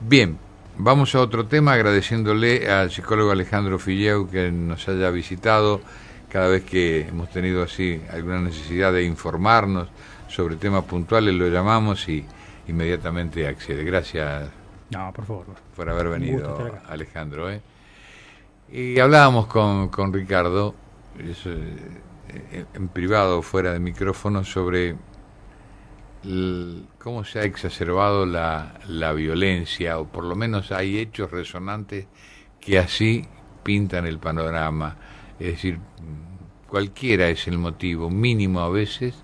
Bien, vamos a otro tema, agradeciéndole al psicólogo Alejandro Filleu que nos haya visitado cada vez que hemos tenido así alguna necesidad de informarnos sobre temas puntuales, lo llamamos y inmediatamente accede. Gracias. No, por favor. Por haber venido, Alejandro. Y hablábamos con Ricardo, eso, en privado, fuera de micrófono, sobre cómo se ha exacerbado la violencia, o por lo menos hay hechos resonantes que así pintan el panorama. Es decir, cualquiera es el motivo mínimo a veces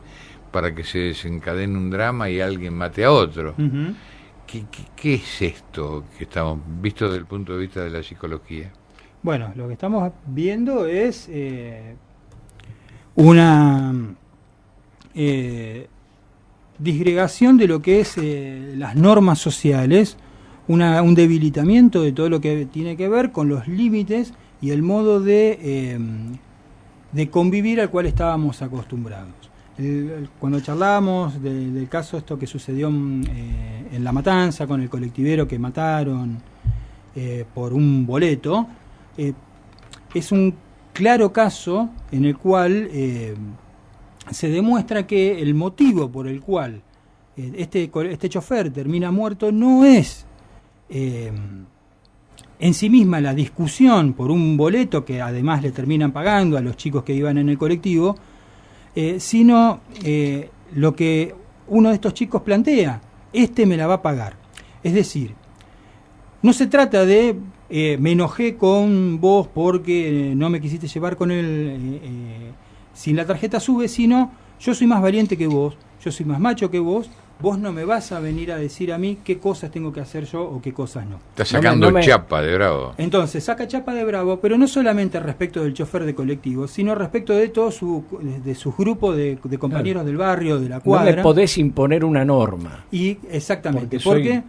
para que se desencadene un drama y alguien mate a otro. Uh-huh. ¿Qué es esto que estamos visto desde el punto de vista de la psicología? Bueno, lo que estamos viendo es una disgregación de lo que es las normas sociales, un debilitamiento de todo lo que tiene que ver con los límites y el modo de convivir al cual estábamos acostumbrados. Cuando charlábamos del caso esto que sucedió en La Matanza con el colectivero que mataron por un boleto, es un claro caso en el cual se demuestra que el motivo por el cual este chofer termina muerto no es en sí misma la discusión por un boleto que además le terminan pagando a los chicos que iban en el colectivo, sino lo que uno de estos chicos plantea: me la va a pagar. Es decir, no se trata de me enojé con vos porque no me quisiste llevar con él sin la tarjeta SUBE, sino yo soy más valiente que vos, yo soy más macho que vos no me vas a venir a decir a mí qué cosas tengo que hacer yo o qué cosas no. Está sacando chapa de bravo. Entonces, saca chapa de bravo, pero no solamente respecto del chofer de colectivo, sino respecto de todo su grupo de compañeros del barrio, de la cuadra. No me podés imponer una norma. Y exactamente, porque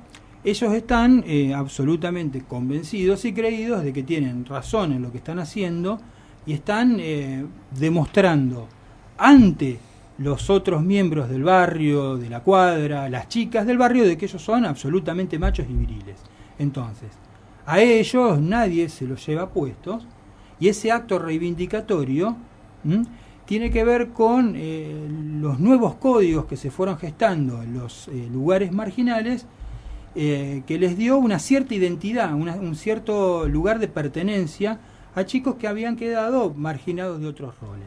ellos están absolutamente convencidos y creídos de que tienen razón en lo que están haciendo y están demostrando ante los otros miembros del barrio, de la cuadra, las chicas del barrio, de que ellos son absolutamente machos y viriles. Entonces, a ellos nadie se los lleva puestos, y ese acto reivindicatorio tiene que ver con los nuevos códigos que se fueron gestando en los lugares marginales, que les dio una cierta identidad, un cierto lugar de pertenencia a chicos que habían quedado marginados de otros roles.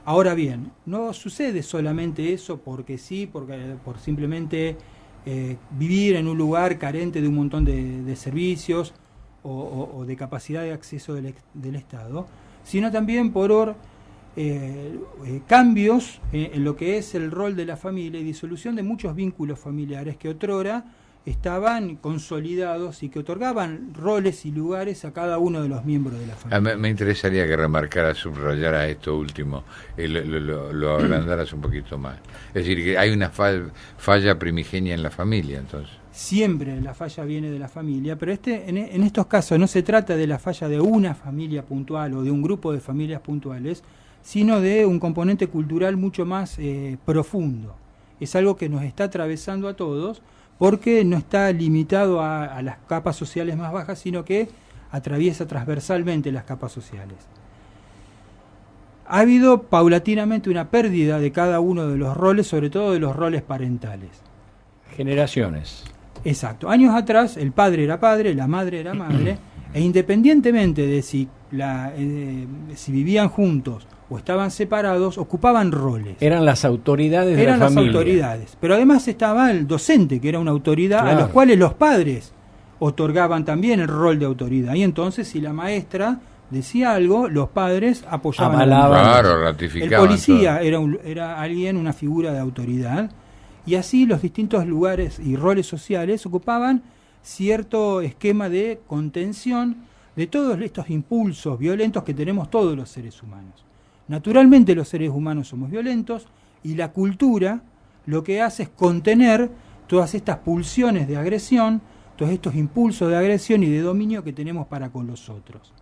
Ahora bien, no sucede solamente eso porque sí, por simplemente vivir en un lugar carente de un montón de servicios o de capacidad de acceso del Estado, sino también por cambios en lo que es el rol de la familia y disolución de muchos vínculos familiares que otrora estaban consolidados y que otorgaban roles y lugares a cada uno de los miembros de la familia. Me interesaría que remarcaras, subrayaras esto último, lo agrandaras un poquito más. Es decir, que hay una falla primigenia en la familia, entonces. Siempre la falla viene de la familia, pero en estos casos no se trata de la falla de una familia puntual o de un grupo de familias puntuales, sino de un componente cultural mucho más profundo. Es algo que nos está atravesando a todos, porque no está limitado a las capas sociales más bajas, sino que atraviesa transversalmente las capas sociales. Ha habido paulatinamente una pérdida de cada uno de los roles, sobre todo de los roles parentales. Generaciones. Exacto. Años atrás el padre era padre, la madre era madre, e independientemente de si vivían juntos o estaban separados, ocupaban roles. Eran las autoridades de la familia. Eran las autoridades. Pero además estaba el docente, que era una autoridad, claro, a los cuales los padres otorgaban también el rol de autoridad. Y entonces, si la maestra decía algo, los padres apoyaban. Avalaban. Claro, ratificaban. El policía era alguien, una figura de autoridad. Y así los distintos lugares y roles sociales ocupaban cierto esquema de contención de todos estos impulsos violentos que tenemos todos los seres humanos. Naturalmente los seres humanos somos violentos y la cultura lo que hace es contener todas estas pulsiones de agresión, todos estos impulsos de agresión y de dominio que tenemos para con los otros.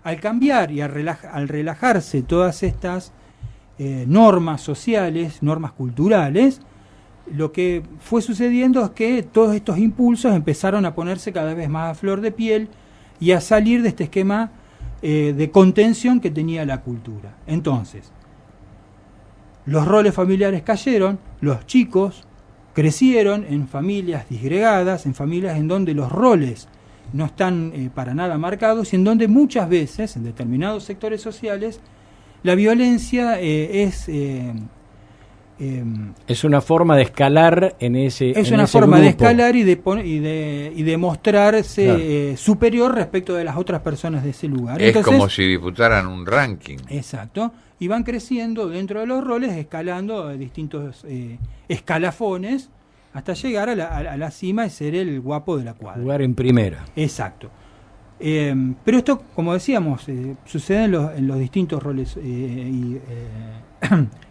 Al cambiar y al relajarse todas estas normas sociales, normas culturales, lo que fue sucediendo es que todos estos impulsos empezaron a ponerse cada vez más a flor de piel y a salir de este esquema de contención que tenía la cultura. Entonces, los roles familiares cayeron, los chicos crecieron en familias disgregadas, en familias en donde los roles no están para nada marcados y en donde muchas veces, en determinados sectores sociales, la violencia es una forma de escalar en ese es una ese forma grupo. de escalar y de mostrarse claro. Superior respecto de las otras personas de ese lugar. Es como si disputaran un ranking. Exacto. Y van creciendo dentro de los roles, escalando distintos escalafones hasta llegar a la cima y ser el guapo de la cuadra. Jugar en primera. Exacto. Pero esto, como decíamos, sucede en los distintos roles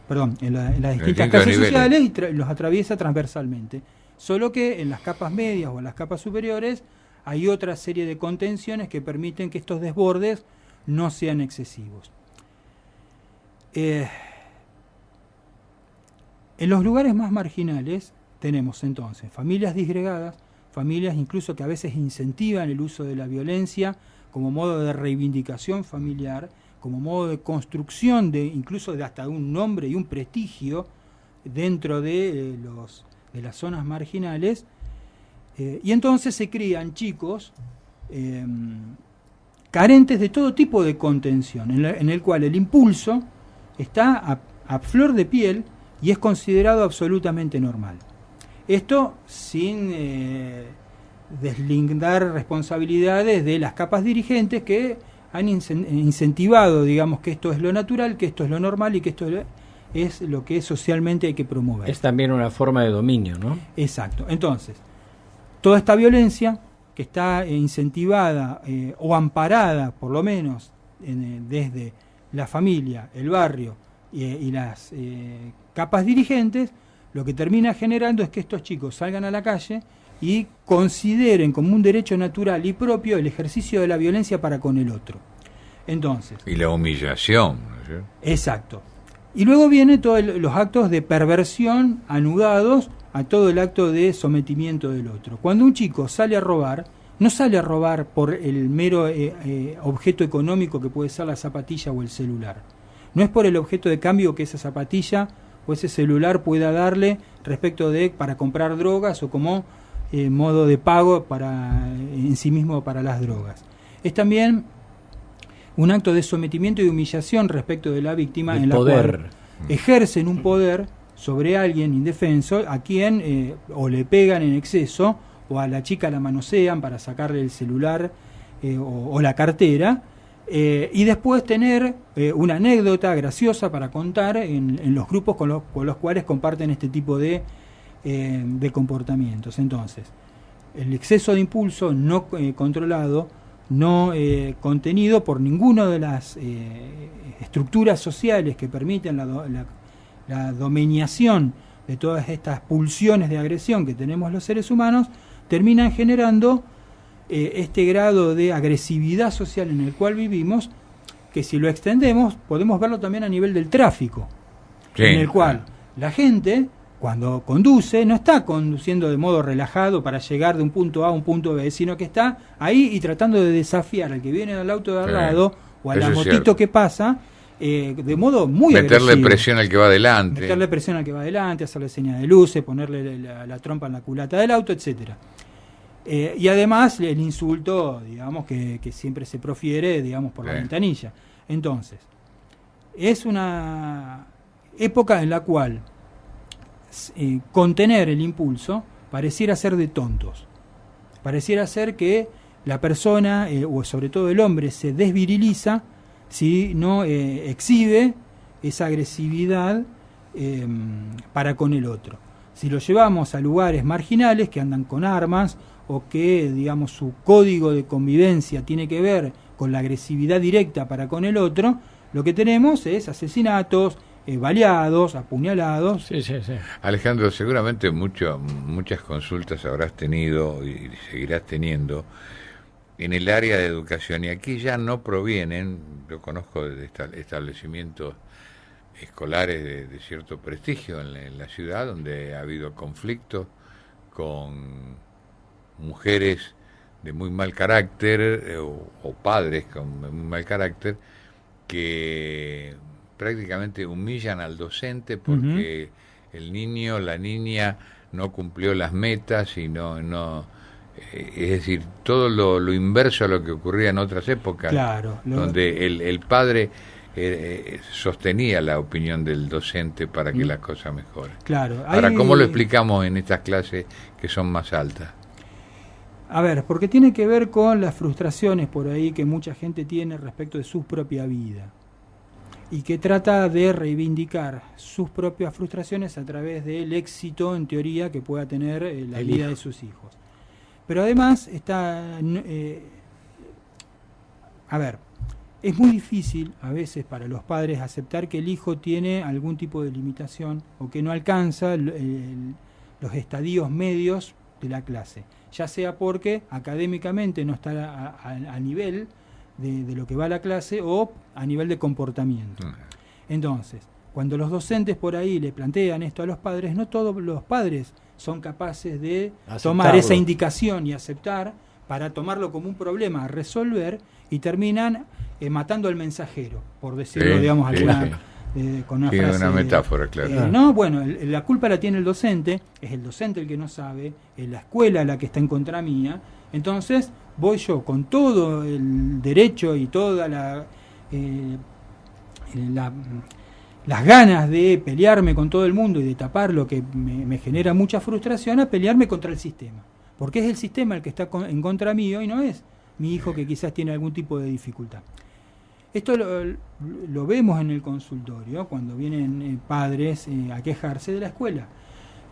perdón, en las distintas clases sociales y los atraviesa transversalmente. Solo que en las capas medias o en las capas superiores hay otra serie de contenciones que permiten que estos desbordes no sean excesivos. En los lugares más marginales tenemos entonces familias disgregadas, familias incluso que a veces incentivan el uso de la violencia como modo de reivindicación familiar, como modo de construcción incluso de hasta un nombre y un prestigio dentro de las zonas marginales, y entonces se crían chicos carentes de todo tipo de contención, en el cual el impulso está a flor de piel y es considerado absolutamente normal. Esto sin deslindar responsabilidades de las capas dirigentes que han incentivado, digamos, que esto es lo natural, que esto es lo normal y que esto es lo que socialmente hay que promover. Es también una forma de dominio, ¿no? Exacto. Entonces, toda esta violencia que está incentivada o amparada, por lo menos, desde la familia, el barrio y las capas dirigentes, lo que termina generando es que estos chicos salgan a la calle y consideren como un derecho natural y propio el ejercicio de la violencia para con el otro. Entonces, y la humillación, ¿no es cierto? Exacto. Y luego vienen todos los actos de perversión anudados a todo el acto de sometimiento del otro. Cuando un chico sale a robar, no sale a robar por el mero objeto económico que puede ser la zapatilla o el celular. No es por el objeto de cambio que esa zapatilla o ese celular pueda darle respecto de para comprar drogas o como modo de pago en sí mismo para las drogas. Es también un acto de sometimiento y humillación respecto de la víctima en la cual ejercen un poder sobre alguien indefenso a quien o le pegan en exceso o a la chica la manosean para sacarle el celular o la cartera, y después tener una anécdota graciosa para contar en los grupos con los cuales comparten este tipo de comportamientos. Entonces, el exceso de impulso no controlado, no contenido por ninguna de las estructuras sociales que permiten la dominación de todas estas pulsiones de agresión que tenemos los seres humanos, terminan generando este grado de agresividad social en el cual vivimos, que si lo extendemos podemos verlo también a nivel del tráfico, sí, en el cual la gente cuando conduce no está conduciendo de modo relajado para llegar de un punto A a un punto B, sino que está ahí y tratando de desafiar al que viene al auto de al lado o a la motito que pasa de modo muy agresivo. Meterle presión al que va adelante. Meterle presión al que va adelante, hacerle señas de luces, ponerle la trompa en la culata del auto, etcétera. Y además el insulto, digamos, que siempre se profiere, digamos, por la ventanilla. Entonces, es una época en la cual contener el impulso pareciera ser de tontos. Pareciera ser que la persona, o sobre todo el hombre, se desviriliza si no exhibe esa agresividad para con el otro. Si lo llevamos a lugares marginales que andan con armas o que, digamos, su código de convivencia tiene que ver con la agresividad directa para con el otro, lo que tenemos es asesinatos, baleados, apuñalados. Sí. Alejandro, seguramente muchas consultas habrás tenido y seguirás teniendo en el área de educación, y aquí ya no provienen, yo conozco de establecimientos escolares de cierto prestigio en la ciudad, donde ha habido conflictos con mujeres de muy mal carácter o padres con muy mal carácter que prácticamente humillan al docente porque el niño, la niña no cumplió las metas y no es decir, todo lo inverso a lo que ocurría en otras épocas, claro, donde el padre sostenía la opinión del docente para que las cosas mejoren. Claro. Ahora, ¿cómo lo explicamos en estas clases que son más altas? A ver, porque tiene que ver con las frustraciones por ahí que mucha gente tiene respecto de su propia vida y que trata de reivindicar sus propias frustraciones a través del éxito, en teoría, que pueda tener la vida de sus hijos. Pero además está... a ver, es muy difícil a veces para los padres aceptar que el hijo tiene algún tipo de limitación o que no alcanza los estadios medios de la clase, ya sea porque académicamente no está a nivel de lo que va a la clase o a nivel de comportamiento. Entonces, cuando los docentes por ahí le plantean esto a los padres, no todos los padres son capaces de tomar esa indicación y aceptar para tomarlo como un problema a resolver, y terminan matando al mensajero, por decirlo, digamos, con una frase. Una metáfora, claro. No, bueno, la culpa la tiene el docente, es el docente el que no sabe, es la escuela la que está en contra mía, entonces voy yo con todo el derecho y toda las ganas de pelearme con todo el mundo y de tapar lo que me genera mucha frustración, a pelearme contra el sistema, porque es el sistema el que está en contra mío y no es mi hijo que quizás tiene algún tipo de dificultad. Esto lo vemos en el consultorio cuando vienen padres a quejarse de la escuela.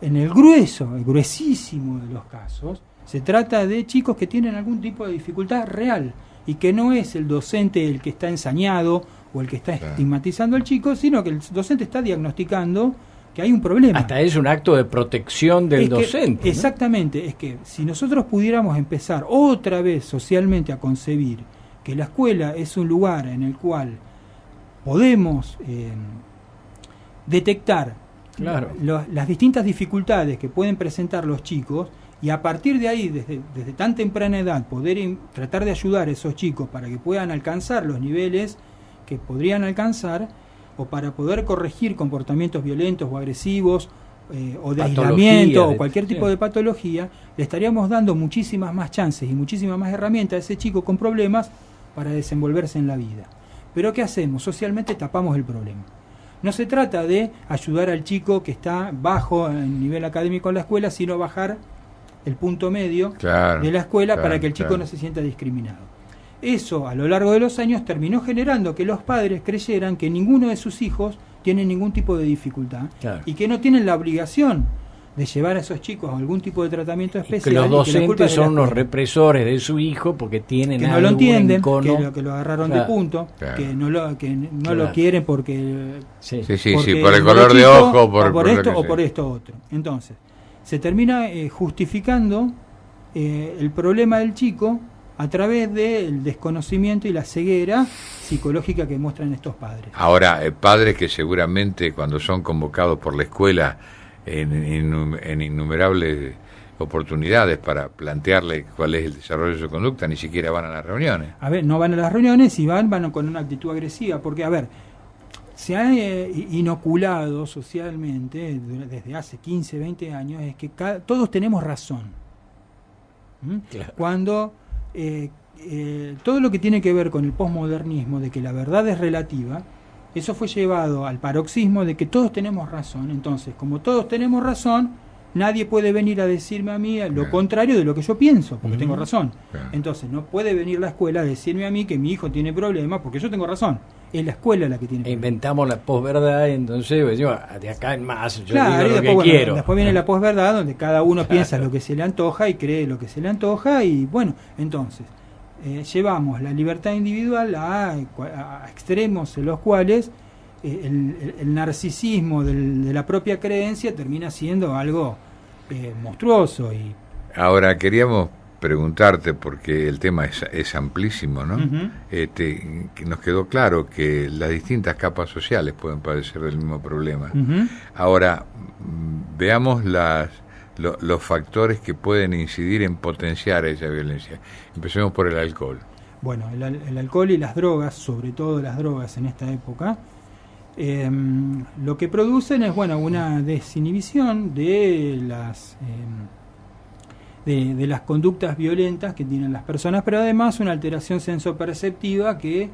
En el gruesísimo de los casos, se trata de chicos que tienen algún tipo de dificultad real y que no es el docente el que está ensañado o el que está estigmatizando al chico, sino que el docente está diagnosticando que hay un problema. Hasta es un acto de protección del docente, ¿no? Exactamente, es que si nosotros pudiéramos empezar otra vez socialmente a concebir que la escuela es un lugar en el cual podemos detectar las distintas dificultades que pueden presentar los chicos, y a partir de ahí, desde tan temprana edad, poder tratar de ayudar a esos chicos para que puedan alcanzar los niveles que podrían alcanzar, o para poder corregir comportamientos violentos o agresivos, o de aislamiento o cualquier tipo de patología, le estaríamos dando muchísimas más chances y muchísimas más herramientas a ese chico con problemas para desenvolverse en la vida. Pero ¿qué hacemos? Socialmente tapamos el problema. No se trata de ayudar al chico que está bajo en nivel académico en la escuela, sino bajar el punto medio de la escuela para que el chico no se sienta discriminado. Eso, a lo largo de los años, terminó generando que los padres creyeran que ninguno de sus hijos tiene ningún tipo de dificultad y que no tienen la obligación de llevar a esos chicos a algún tipo de tratamiento especial. Y que los docentes son los represores de su hijo porque tienen que no lo entienden, que lo agarraron de punto, que no lo quieren porque por el color de ojo, por esto o por esto otro. Entonces, se termina justificando el problema del chico a través del desconocimiento y la ceguera psicológica que muestran estos padres. Ahora, padres que seguramente cuando son convocados por la escuela en innumerables oportunidades para plantearle cuál es el desarrollo de su conducta, ni siquiera van a las reuniones. A ver, no van a las reuniones y van con una actitud agresiva, porque, a ver, se ha inoculado socialmente desde hace 15, 20 años, es que todos tenemos razón. Claro. Cuando todo lo que tiene que ver con el posmodernismo, de que la verdad es relativa, eso fue llevado al paroxismo de que todos tenemos razón. Entonces, como todos tenemos razón, nadie puede venir a decirme a mí lo contrario de lo que yo pienso, porque tengo razón. Entonces, no puede venir la escuela a decirme a mí que mi hijo tiene problemas porque yo tengo razón. Es la escuela la que tiene problemas. Inventamos la posverdad, entonces yo, de acá en más, yo digo lo que quiero. Después viene la posverdad, donde cada uno piensa lo que se le antoja y cree lo que se le antoja, y bueno, entonces llevamos la libertad individual a extremos en los cuales el narcisismo de la propia creencia termina siendo algo monstruoso. Y ahora queríamos preguntarte, porque el tema es amplísimo, ¿no? Que nos quedó claro que las distintas capas sociales pueden padecer del mismo problema. Ahora, veamos los factores que pueden incidir en potenciar esa violencia. Empecemos por el alcohol. Bueno, el alcohol y las drogas, sobre todo las drogas en esta época, lo que producen es, bueno, una desinhibición de las conductas violentas que tienen las personas, pero además una alteración sensoperceptiva que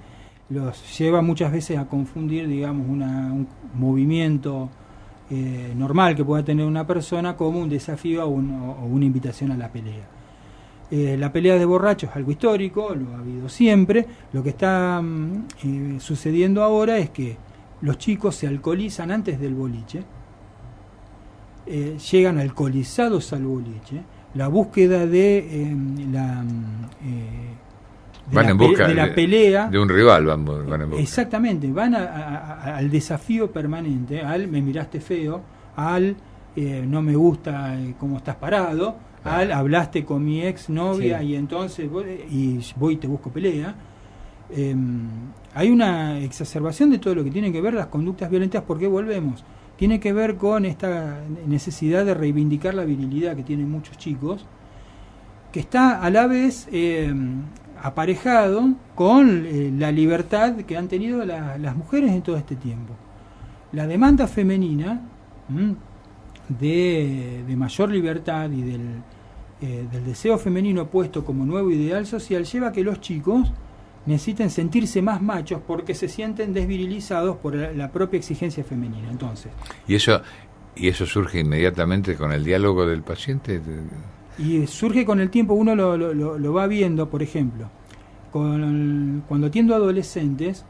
los lleva muchas veces a confundir, digamos, un movimiento normal que pueda tener una persona como un desafío o una invitación a la pelea. La pelea de borrachos es algo histórico, lo ha habido siempre. Lo que está sucediendo ahora es que los chicos se alcoholizan antes del boliche, llegan alcoholizados al boliche. La búsqueda de la pelea de un rival, van en busca. Exactamente, van al desafío permanente, al me miraste feo, al no me gusta cómo estás parado, al hablaste con mi ex novia, sí, y entonces voy y te busco pelea. Hay una exacerbación de todo lo que tiene que ver las conductas violentas, porque volvemos, tiene que ver con esta necesidad de reivindicar la virilidad que tienen muchos chicos, que está a la vez aparejado con la libertad que han tenido las mujeres en todo este tiempo. La demanda femenina de mayor libertad y del deseo femenino puesto como nuevo ideal social lleva a que los chicos necesiten sentirse más machos porque se sienten desvirilizados por la propia exigencia femenina. Entonces, ¿Y eso surge inmediatamente con el diálogo del paciente? Y surge con el tiempo, uno lo va viendo, por ejemplo, cuando atiendo a adolescentes,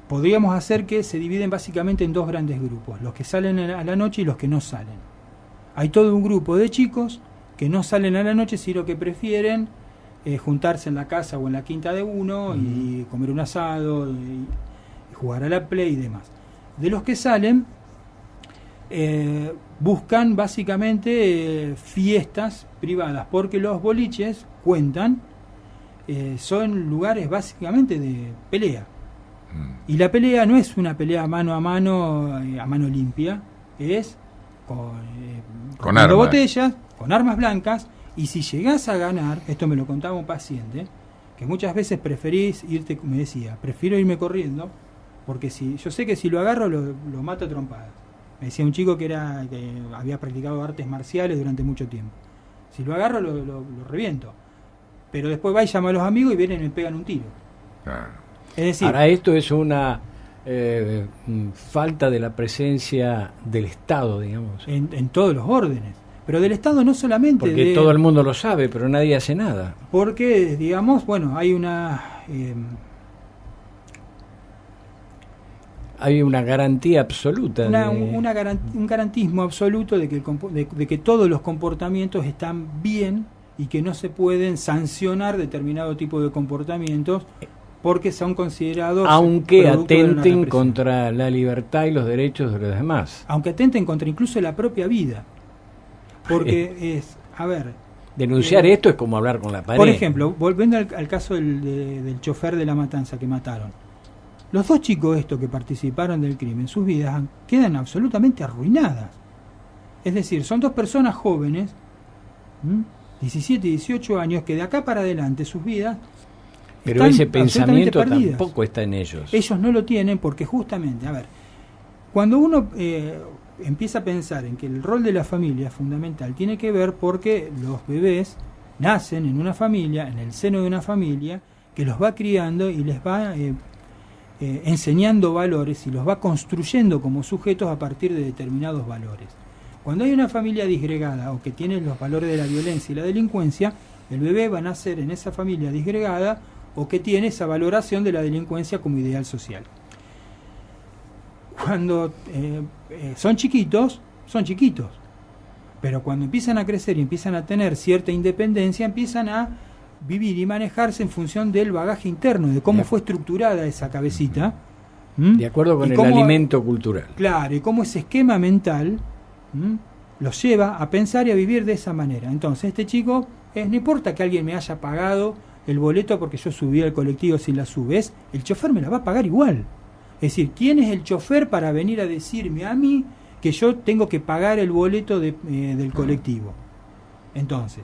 podríamos hacer que se dividen básicamente en dos grandes grupos, los que salen a la noche y los que no salen. Hay todo un grupo de chicos que no salen a la noche, sino que prefieren juntarse en la casa o en la quinta de uno y comer un asado y jugar a la play y demás. De los que salen, buscan básicamente fiestas privadas, porque los boliches cuentan, son lugares básicamente de pelea. Y la pelea no es una pelea mano a mano limpia, es con armas, botellas, con armas blancas. Y si llegás a ganar, esto me lo contaba un paciente, que muchas veces preferís irte, me decía, prefiero irme corriendo, porque yo sé que si lo agarro lo mato a trompadas. Me decía un chico que había practicado artes marciales durante mucho tiempo. Si lo agarro lo reviento. Pero después va y llama a los amigos y vienen y me pegan un tiro. Es decir, ahora esto es una falta de la presencia del Estado, digamos. En todos los órdenes. Pero del Estado no solamente. Porque todo el mundo lo sabe, pero nadie hace nada. Porque, digamos, bueno, hay una garantía absoluta. Un garantismo absoluto de que todos los comportamientos están bien y que no se pueden sancionar determinado tipo de comportamientos porque son considerados, aunque atenten contra la libertad y los derechos de los demás. Aunque atenten contra incluso la propia vida. Porque denunciar esto es como hablar con la pared. Por ejemplo, volviendo al caso del chofer de La Matanza que mataron. Los dos chicos estos que participaron del crimen, sus vidas quedan absolutamente arruinadas. Es decir, son dos personas jóvenes, 17 y 18 años, que de acá para adelante sus vidas pero ese pensamiento tampoco está en ellos. Ellos no lo tienen porque justamente, cuando uno empieza a pensar en que el rol de la familia es fundamental, tiene que ver porque los bebés nacen en una familia, en el seno de una familia, que los va criando y les va enseñando valores y los va construyendo como sujetos a partir de determinados valores. Cuando hay una familia disgregada o que tiene los valores de la violencia y la delincuencia, el bebé va a nacer en esa familia disgregada o que tiene esa valoración de la delincuencia como ideal social. Cuando son chiquitos, pero cuando empiezan a crecer y empiezan a tener cierta independencia, empiezan a vivir y manejarse en función del bagaje interno, de cómo fue estructurada esa cabecita. De acuerdo con el alimento cultural. Claro, y cómo ese esquema mental los lleva a pensar y a vivir de esa manera. Entonces este chico no importa que alguien me haya pagado el boleto porque yo subí al colectivo sin la subes, el chofer me la va a pagar igual. Es decir, ¿quién es el chofer para venir a decirme a mí que yo tengo que pagar el boleto del colectivo? Entonces,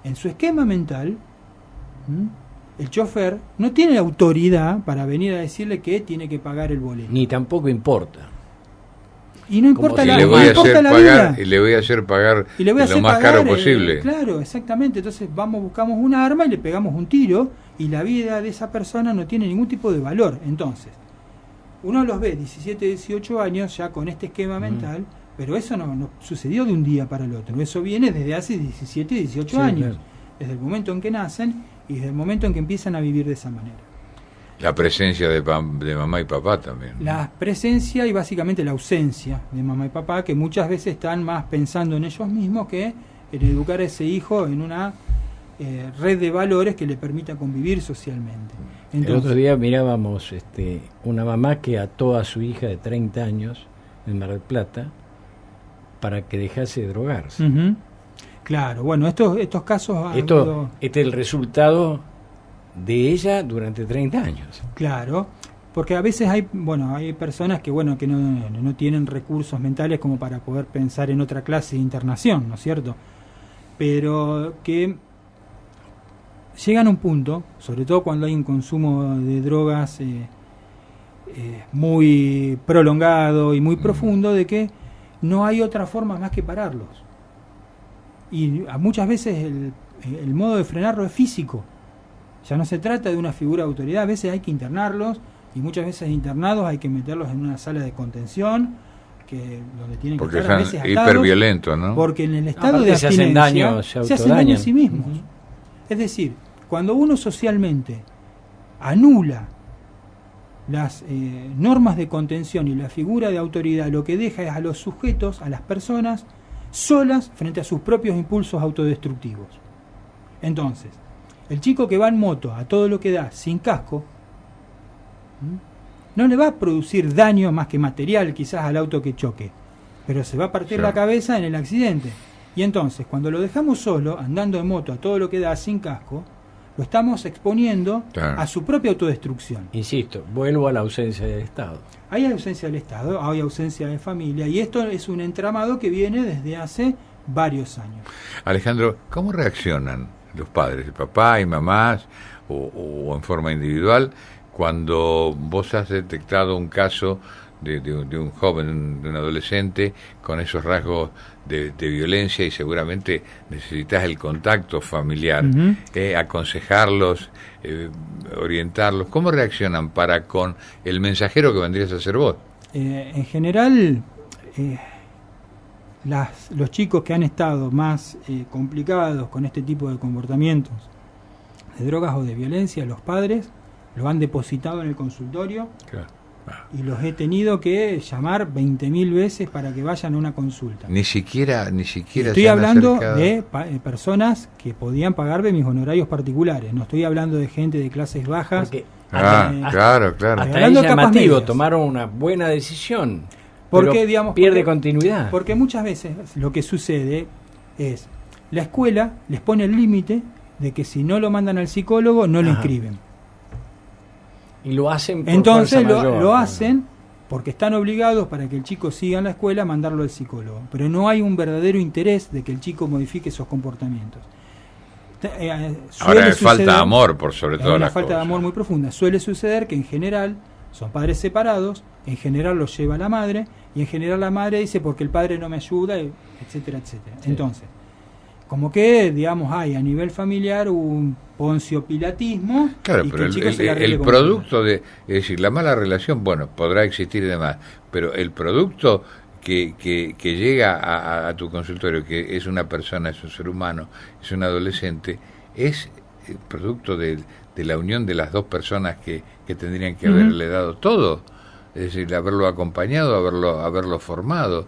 en su esquema mental, el chofer no tiene autoridad para venir a decirle que tiene que pagar el boleto. Ni tampoco importa. Y no importa la vida. Y le voy a hacer pagar lo más caro posible. Claro, exactamente. Entonces buscamos una arma y le pegamos un tiro y la vida de esa persona no tiene ningún tipo de valor. Entonces, uno los ve 17, 18 años ya con este esquema mental, pero eso no sucedió de un día para el otro. Eso viene desde hace 17, 18 años. Claro. Desde el momento en que nacen y desde el momento en que empiezan a vivir de esa manera. La presencia de mamá y papá también. La presencia y básicamente la ausencia de mamá y papá, que muchas veces están más pensando en ellos mismos que en educar a ese hijo en una red de valores que le permita convivir socialmente. Entonces, el otro día mirábamos una mamá que ató a su hija de 30 años en Mar del Plata para que dejase de drogarse. Claro, bueno, estos casos... Este es el resultado de ella durante 30 años. Claro, porque a veces hay personas que no tienen recursos mentales como para poder pensar en otra clase de internación, ¿no es cierto? Pero que llegan a un punto, sobre todo cuando hay un consumo de drogas muy prolongado y muy profundo, de que no hay otra forma más que pararlos. Y muchas veces el modo de frenarlo es físico. Ya no se trata de una figura de autoridad, a veces hay que internarlos y muchas veces internados hay que meterlos en una sala de contención donde tienen porque que estar a veces atados, hiperviolentos, ¿no? Porque en el estado de abstinencia se hacen daño a sí mismos. Es decir, cuando uno socialmente anula las normas de contención y la figura de autoridad, lo que deja es a los sujetos, a las personas, solas frente a sus propios impulsos autodestructivos. Entonces, el chico que va en moto a todo lo que da sin casco no le va a producir daño más que material quizás al auto que choque, pero se va a partir la cabeza en el accidente. Y entonces cuando lo dejamos solo andando en moto a todo lo que da sin casco, lo estamos exponiendo a su propia autodestrucción. Insisto, vuelvo a la ausencia del Estado. Hay ausencia del Estado, hay ausencia de familia, y esto es un entramado que viene desde hace varios años. Alejandro, ¿cómo reaccionan los padres, el papá y mamás, o en forma individual, cuando vos has detectado un caso de un joven, de un adolescente con esos rasgos de violencia y seguramente necesitas el contacto familiar, aconsejarlos, orientarlos? ¿Cómo reaccionan para con el mensajero que vendrías a ser vos? En general, los chicos que han estado más complicados con este tipo de comportamientos de drogas o de violencia, los padres lo han depositado en el consultorio. Claro. Y los he tenido que llamar 20.000 veces para que vayan a una consulta. Ni siquiera estoy hablando de personas que podían pagarme mis honorarios particulares. No estoy hablando de gente de clases bajas. Claro. Hasta es llamativo, tomaron una buena decisión. Porque pierde continuidad. Porque muchas veces lo que sucede es la escuela les pone el límite de que si no lo mandan al psicólogo no lo inscriben. Y lo hacen por entonces lo hacen porque están obligados para que el chico siga en la escuela a mandarlo al psicólogo, pero no hay un verdadero interés de que el chico modifique esos comportamientos. Ahora falta amor por sobre todo. Una falta de amor muy profunda. Suele suceder que en general son padres separados, en general los lleva la madre y en general la madre dice porque el padre no me ayuda, etcétera, etcétera. Sí. Entonces, como que, digamos, hay a nivel familiar un poncio-pilatismo. Claro, pero el producto es decir, la mala relación, bueno, podrá existir y demás, pero el producto que llega a tu consultorio, que es una persona, es un ser humano, es un adolescente, es el producto de la unión de las dos personas que tendrían que haberle dado todo. Es decir, haberlo acompañado, haberlo formado,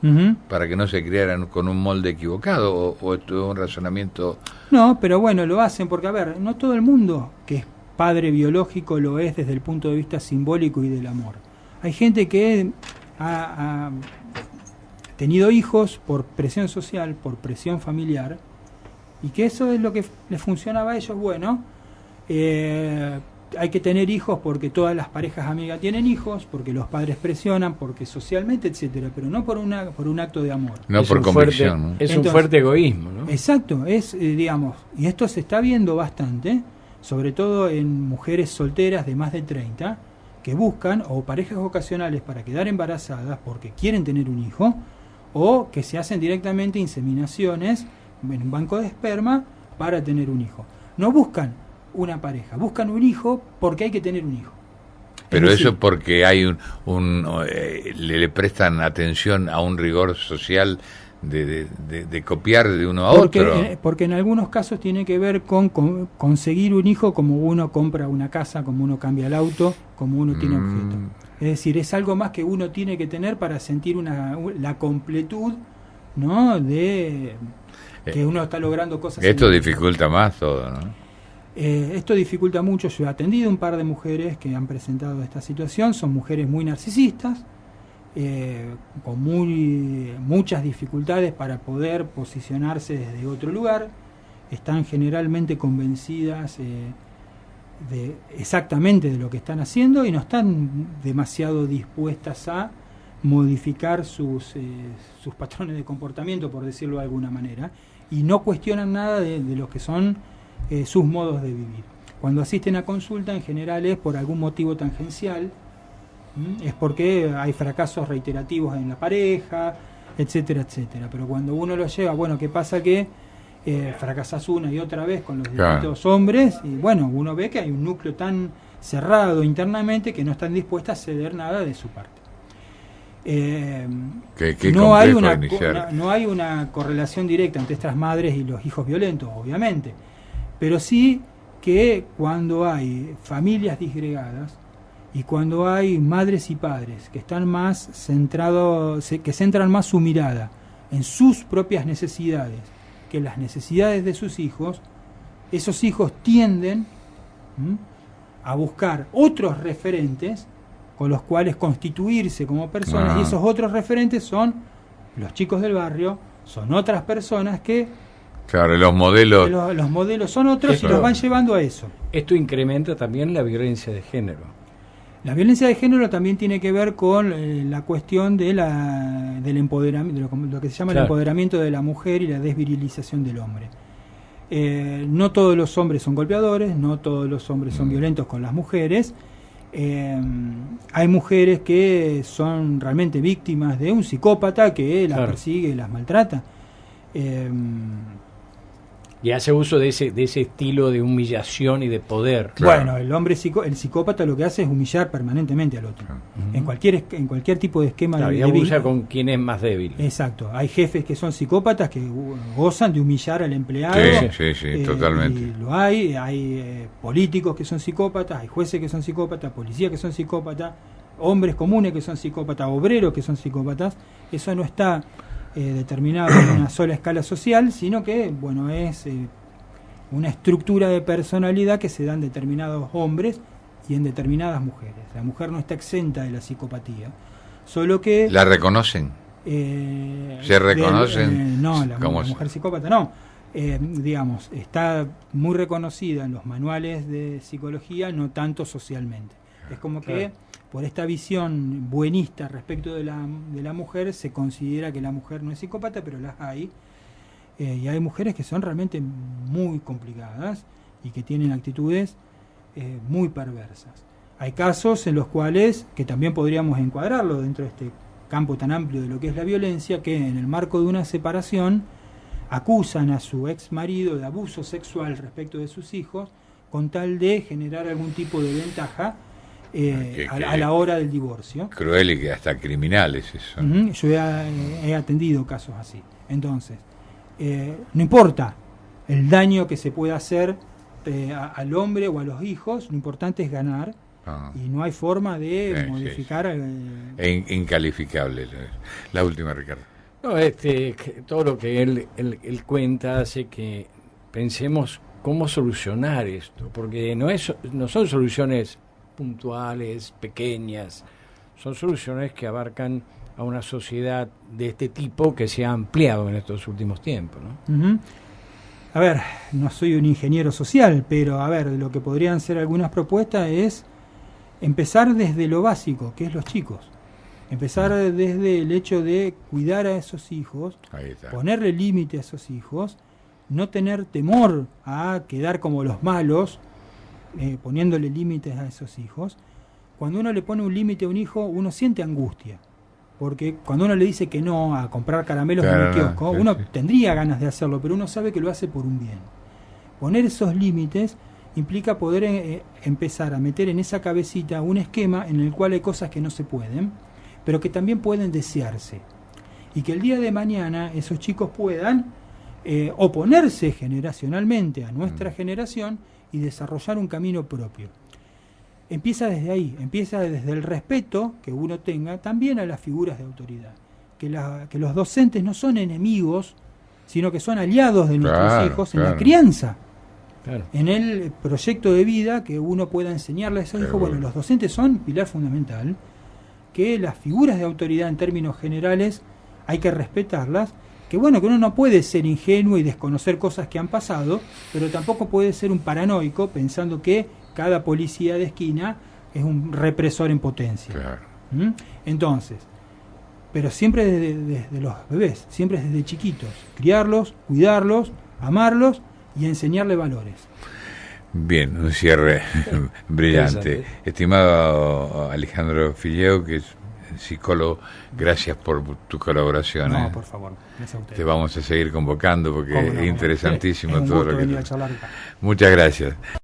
para que no se criaran con un molde equivocado, o un razonamiento... No, pero bueno, lo hacen porque, a ver, no todo el mundo que es padre biológico lo es desde el punto de vista simbólico y del amor. Hay gente que ha tenido hijos por presión social, por presión familiar, y que eso es lo que les funcionaba a ellos. Bueno, hay que tener hijos porque todas las parejas amigas tienen hijos, porque los padres presionan, porque socialmente, etcétera, pero no por un acto de amor. No es por convicción. ¿no? Es un fuerte egoísmo, ¿no? Exacto, es, digamos, y esto se está viendo bastante, sobre todo en mujeres solteras de más de 30, que buscan o parejas ocasionales para quedar embarazadas porque quieren tener un hijo, o que se hacen directamente inseminaciones en un banco de esperma para tener un hijo. No buscan una pareja, buscan un hijo porque hay que tener un hijo. Pero eso porque hay le prestan atención a un rigor social de copiar de uno a otro. Porque en algunos casos tiene que ver con conseguir un hijo, como uno compra una casa, como uno cambia el auto, como uno tiene objeto. Es decir, es algo más que uno tiene que tener para sentir la completud, ¿no? De que uno está logrando cosas. Esto dificulta más todo, ¿no? Esto dificulta mucho. Yo he atendido un par de mujeres que han presentado esta situación. Son mujeres muy narcisistas, con muchas dificultades para poder posicionarse desde otro lugar. Están generalmente convencidas exactamente de lo que están haciendo y no están demasiado dispuestas a modificar sus patrones de comportamiento, por decirlo de alguna manera, y no cuestionan nada de lo que son sus modos de vivir. Cuando asisten a consulta, en general es por algún motivo tangencial, es porque hay fracasos reiterativos en la pareja, etcétera, etcétera. Pero cuando uno lo lleva, bueno, ¿qué pasa? Que fracasas una y otra vez con los distintos hombres, y bueno, uno ve que hay un núcleo tan cerrado internamente que no están dispuestas a ceder nada de su parte. No hay una correlación directa entre estas madres y los hijos violentos, obviamente, pero sí que cuando hay familias disgregadas y cuando hay madres y padres que están más centrados, que centran más su mirada en sus propias necesidades que las necesidades de sus hijos, esos hijos tienden a buscar otros referentes con los cuales constituirse como personas, y esos otros referentes son los chicos del barrio, son otras personas que... Claro, los modelos... Los modelos son otros y los van llevando a eso. Esto incrementa también la violencia de género. La violencia de género también tiene que ver con la cuestión del empoderamiento, lo que se llama el empoderamiento de la mujer y la desvirilización del hombre. No todos los hombres son golpeadores, no todos los hombres son violentos con las mujeres. Hay mujeres que son realmente víctimas de un psicópata que las persigue y las maltrata. Y hace uso de ese estilo de humillación y de poder. Bueno, el psicópata lo que hace es humillar permanentemente al otro. En cualquier tipo de esquema y abusa con quien es más débil. Exacto. Hay jefes que son psicópatas que gozan de humillar al empleado. Sí, totalmente. Y lo hay políticos que son psicópatas, hay jueces que son psicópatas, policías que son psicópatas, hombres comunes que son psicópatas, obreros que son psicópatas. Eso no está determinado en una sola escala social, sino que bueno, es una estructura de personalidad que se da en determinados hombres y en determinadas mujeres. La mujer no está exenta de la psicopatía, solo que... ¿La reconocen? ¿Se reconocen? No, la mujer psicópata no. Digamos, está muy reconocida en los manuales de psicología, no tanto socialmente. Es como que por esta visión buenista respecto de la mujer se considera que la mujer no es psicópata, pero las hay. Y hay mujeres que son realmente muy complicadas y que tienen actitudes muy perversas. Hay casos en los cuales, que también podríamos encuadrarlo dentro de este campo tan amplio de lo que es la violencia, que en el marco de una separación acusan a su ex marido de abuso sexual respecto de sus hijos con tal de generar algún tipo de ventaja a la hora del divorcio. Cruel y que hasta criminales eso. Yo he atendido casos así. Entonces, no importa el daño que se pueda hacer al hombre o a los hijos, lo importante es ganar, y no hay forma de modificar. Incalificable. La última, Ricardo. No, todo lo que él cuenta hace que pensemos cómo solucionar esto, porque no son soluciones puntuales, pequeñas, son soluciones que abarcan a una sociedad de este tipo que se ha ampliado en estos últimos tiempos, ¿no? A ver, no soy un ingeniero social, pero a ver, lo que podrían ser algunas propuestas es empezar desde lo básico, que es los chicos. Empezar desde el hecho de cuidar a esos hijos, ponerle límite a esos hijos, no tener temor a quedar como los malos, poniéndole límites a esos hijos. Cuando uno le pone un límite a un hijo, uno siente angustia. Porque cuando uno le dice que no a comprar caramelos en el kiosco, uno tendría ganas de hacerlo, pero uno sabe que lo hace por un bien. Poner esos límites implica poder empezar a meter en esa cabecita un esquema en el cual hay cosas que no se pueden, pero que también pueden desearse. Y que el día de mañana esos chicos puedan oponerse generacionalmente a nuestra generación y desarrollar un camino propio. Empieza desde ahí, empieza desde el respeto que uno tenga también a las figuras de autoridad. Que los docentes no son enemigos, sino que son aliados de nuestros hijos en la crianza. Claro. En el proyecto de vida que uno pueda enseñarle a esos hijos. Bueno, los docentes son pilar fundamental, que las figuras de autoridad en términos generales hay que respetarlas, que bueno, que uno no puede ser ingenuo y desconocer cosas que han pasado, pero tampoco puede ser un paranoico pensando que cada policía de esquina es un represor en potencia. Claro. Entonces, pero siempre desde los bebés, siempre desde chiquitos, criarlos, cuidarlos, amarlos y enseñarle valores. Bien, un cierre brillante. Estimado Alejandro Filleo, que es psicólogo, gracias por tu colaboración. No, por favor, gracias a ustedes. Te vamos a seguir convocando porque es interesantísimo es un todo gusto lo que... venir a charlar acá. Muchas gracias.